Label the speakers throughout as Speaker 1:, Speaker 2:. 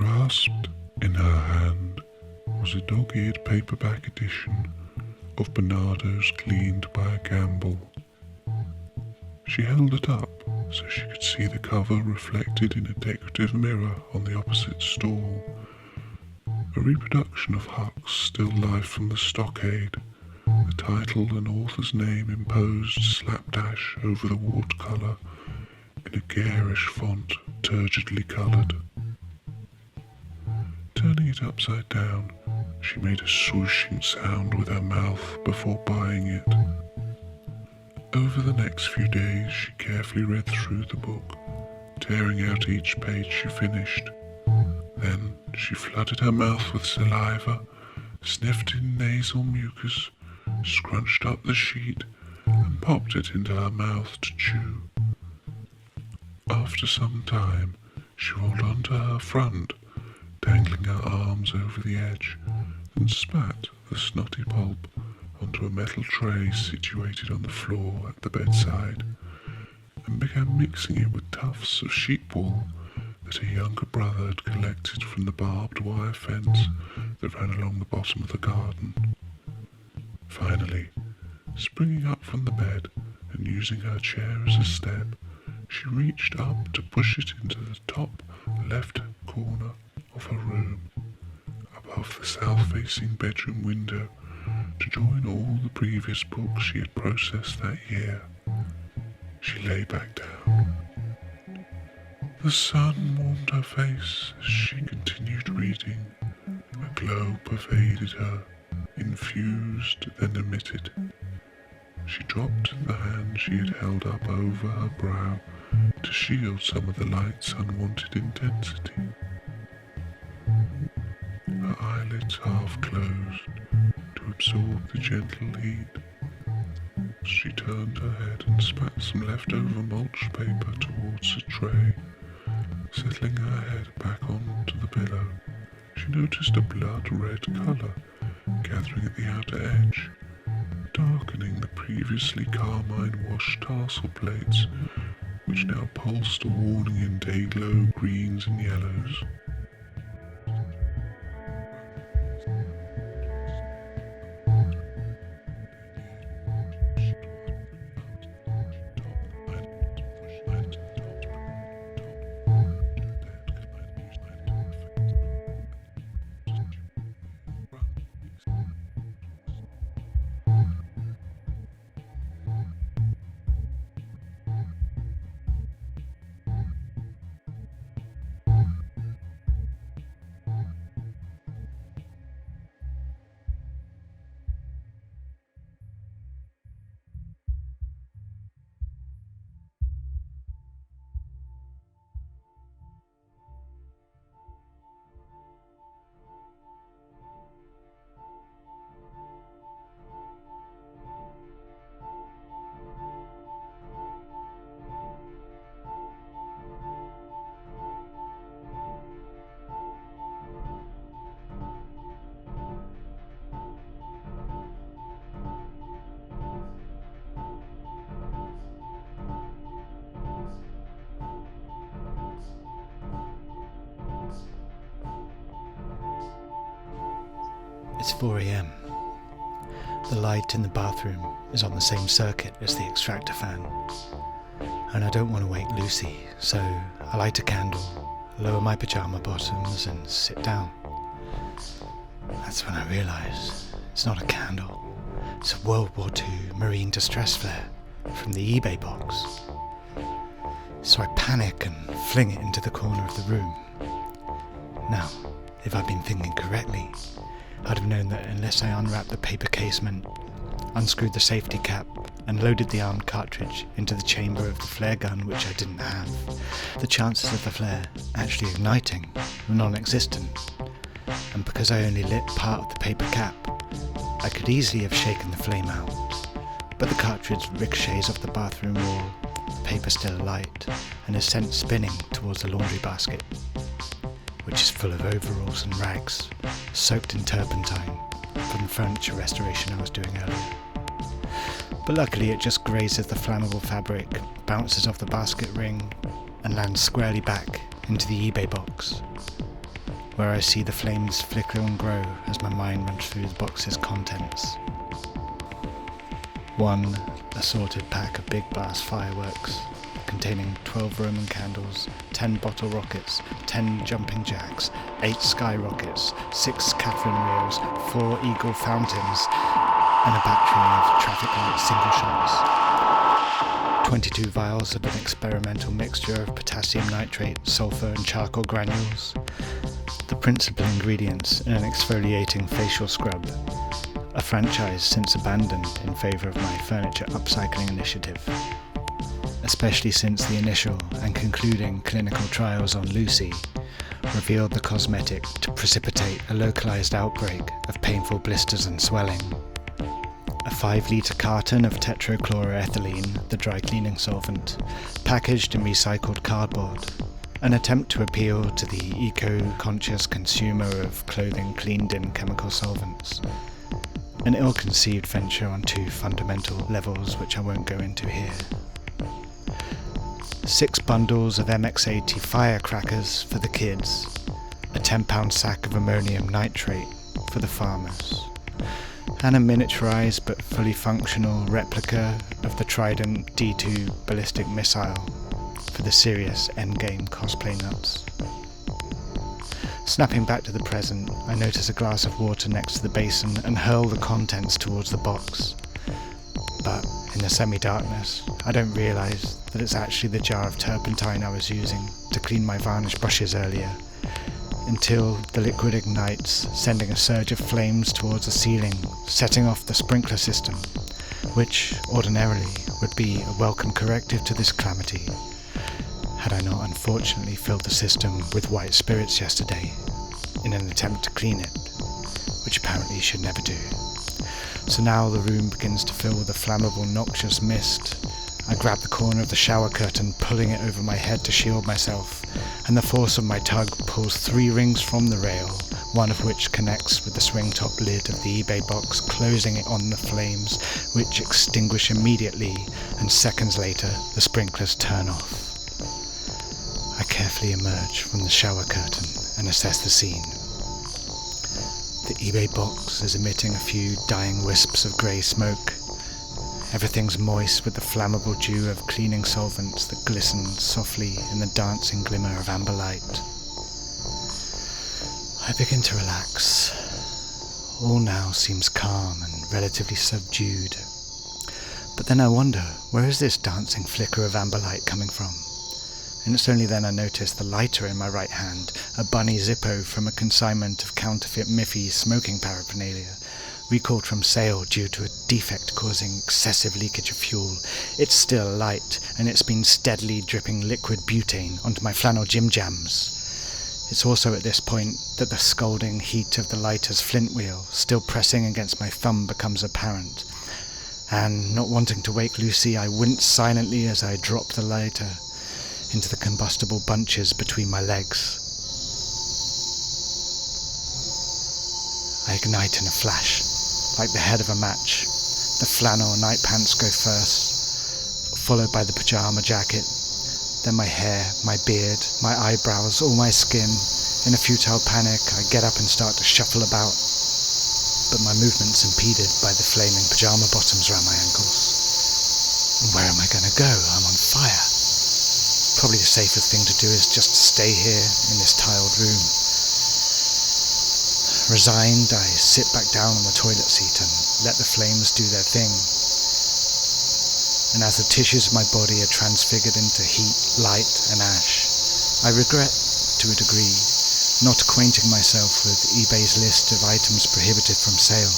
Speaker 1: Clasped in her hand was a dog-eared paperback edition of Bernardo's Gleaned by a Gamble. She held it up so she could see the cover reflected in a decorative mirror on the opposite stall. A reproduction of Huck's still life from the stockade, the title and author's name imposed slapdash over the watercolour in a garish font, turgidly coloured. Turning it upside down, she made a swooshing sound with her mouth before buying it. Over the next few days, she carefully read through the book, tearing out each page she finished. Then she flooded her mouth with saliva, sniffed in nasal mucus, scrunched up the sheet, and popped it into her mouth to chew. After some time, she rolled onto her front, dangling her arms over the edge, and spat the snotty pulp onto a metal tray situated on the floor at the bedside, and began mixing it with tufts of sheep wool that her younger brother had collected from the barbed wire fence that ran along the bottom of the garden. Finally, springing up from the bed and using her chair as a step, she reached up to push it into the top left corner of her room, above the south-facing bedroom window, to join all the previous books she had processed that year. She lay back down. The sun warmed her face as she continued reading. A glow pervaded her, infused, then emitted. She dropped the hand she had held up over her brow to shield some of the light's unwanted intensity. Her eyelids half closed to absorb the gentle heat. She turned her head and spat some leftover mulch paper towards the tray. Settling her head back onto the pillow, she noticed a blood-red colour gathering at the outer edge, darkening the previously carmine-washed tarsal plates, which now pulsed a warning in day-glow greens and yellows.
Speaker 2: It's 4 a.m. The light in the bathroom is on the same circuit as the extractor fan, and I don't want to wake Lucy, so I light a candle, lower my pyjama bottoms and sit down. That's when I realise it's not a candle, it's a World War II marine distress flare from the eBay box. So I panic and fling it into the corner of the room. Now, if I'd been thinking correctly, I'd have known that unless I unwrapped the paper casement, unscrewed the safety cap, and loaded the armed cartridge into the chamber of the flare gun, which I didn't have, the chances of the flare actually igniting were non-existent. And because I only lit part of the paper cap, I could easily have shaken the flame out. But the cartridge ricochets off the bathroom wall, the paper still alight, and is sent spinning towards the laundry basket, which is full of overalls and rags, soaked in turpentine from the furniture restoration I was doing earlier. But luckily it just grazes the flammable fabric, bounces off the basket ring, and lands squarely back into the eBay box. where I see the flames flicker and grow as my mind runs through the box's contents. One assorted pack of big brass fireworks, containing 12 Roman candles, 10 bottle rockets, 10 jumping jacks, 8 sky rockets, 6 Catherine wheels, 4 eagle fountains, and a battery of traffic light single shots. 22 vials of an experimental mixture of potassium nitrate, sulfur and charcoal granules, the principal ingredients in an exfoliating facial scrub, a franchise since abandoned in favour of my furniture upcycling initiative, especially since the initial and concluding clinical trials on Lucy revealed the cosmetic to precipitate a localised outbreak of painful blisters and swelling. A 5-litre carton of tetrachloroethylene, the dry cleaning solvent, packaged in recycled cardboard. An attempt to appeal to the eco-conscious consumer of clothing cleaned in chemical solvents. An ill-conceived venture on 2 fundamental levels which I won't go into here. 6 bundles of MX-80 firecrackers for the kids. A 10-pound sack of ammonium nitrate for the farmers. And a miniaturized but fully functional replica of the Trident D2 ballistic missile for the serious endgame cosplay nuts. Snapping back to the present, I notice a glass of water next to the basin and hurl the contents towards the box. But in the semi-darkness, I don't realise that it's actually the jar of turpentine I was using to clean my varnish brushes earlier, until the liquid ignites, sending a surge of flames towards the ceiling, setting off the sprinkler system, which ordinarily would be a welcome corrective to this calamity, had I not unfortunately filled the system with white spirits yesterday, in an attempt to clean it, which apparently you should never do. So now the room begins to fill with a flammable, noxious mist. I grab the corner of the shower curtain, pulling it over my head to shield myself, and the force of my tug pulls 3 rings from the rail, one of which connects with the swing-top lid of the eBay box, closing it on the flames, which extinguish immediately, and seconds later the sprinklers turn off. I carefully emerge from the shower curtain and assess the scene. The eBay box is emitting a few dying wisps of grey smoke. Everything's moist with the flammable dew of cleaning solvents that glisten softly in the dancing glimmer of amber light. I begin to relax. All now seems calm and relatively subdued. But then I wonder, where is this dancing flicker of amber light coming from? And it's only then I notice the lighter in my right hand, a bunny Zippo from a consignment of counterfeit Miffy smoking paraphernalia, recalled from sale due to a defect causing excessive leakage of fuel. It's still light, and it's been steadily dripping liquid butane onto my flannel gym jams. It's also at this point that the scalding heat of the lighter's flint wheel, still pressing against my thumb, becomes apparent. And, not wanting to wake Lucy, I wince silently as I drop the lighter into the combustible bunches between my legs. I ignite in a flash, like the head of a match. The flannel night pants go first, followed by the pyjama jacket, then my hair, my beard, my eyebrows, all my skin. In a futile panic, I get up and start to shuffle about, but my movement's impeded by the flaming pyjama bottoms around my ankles. And where am I going to go? I'm on fire. Probably the safest thing to do is just stay here in this tiled room. Resigned, I sit back down on the toilet seat and let the flames do their thing. And as the tissues of my body are transfigured into heat, light and ash, I regret, to a degree, not acquainting myself with eBay's list of items prohibited from sale.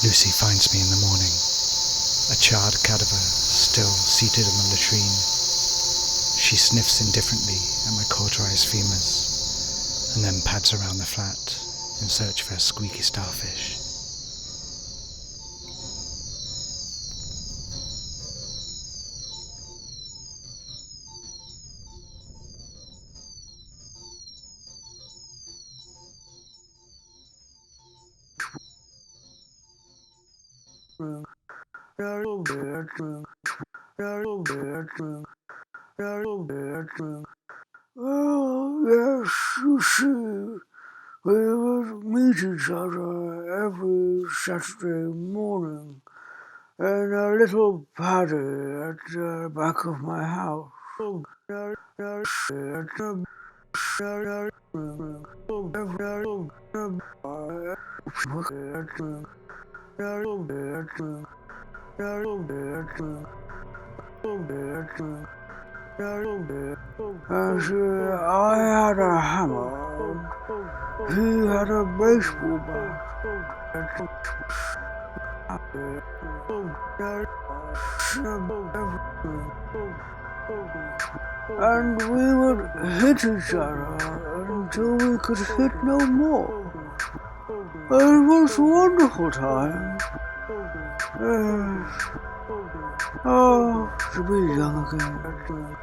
Speaker 2: Lucy finds me in the morning, a charred cadaver still seated in the latrine. She sniffs indifferently at my cauterized femurs, and then pads around the flat in search for a squeaky starfish.
Speaker 3: Oh, yes, you see, we would meet each other every Saturday morning in a little paddy at the back of my house. And I had a hammer, he had a baseball bat. And we would hit each other until we could hit no more. It was a wonderful time. Oh, to be young again.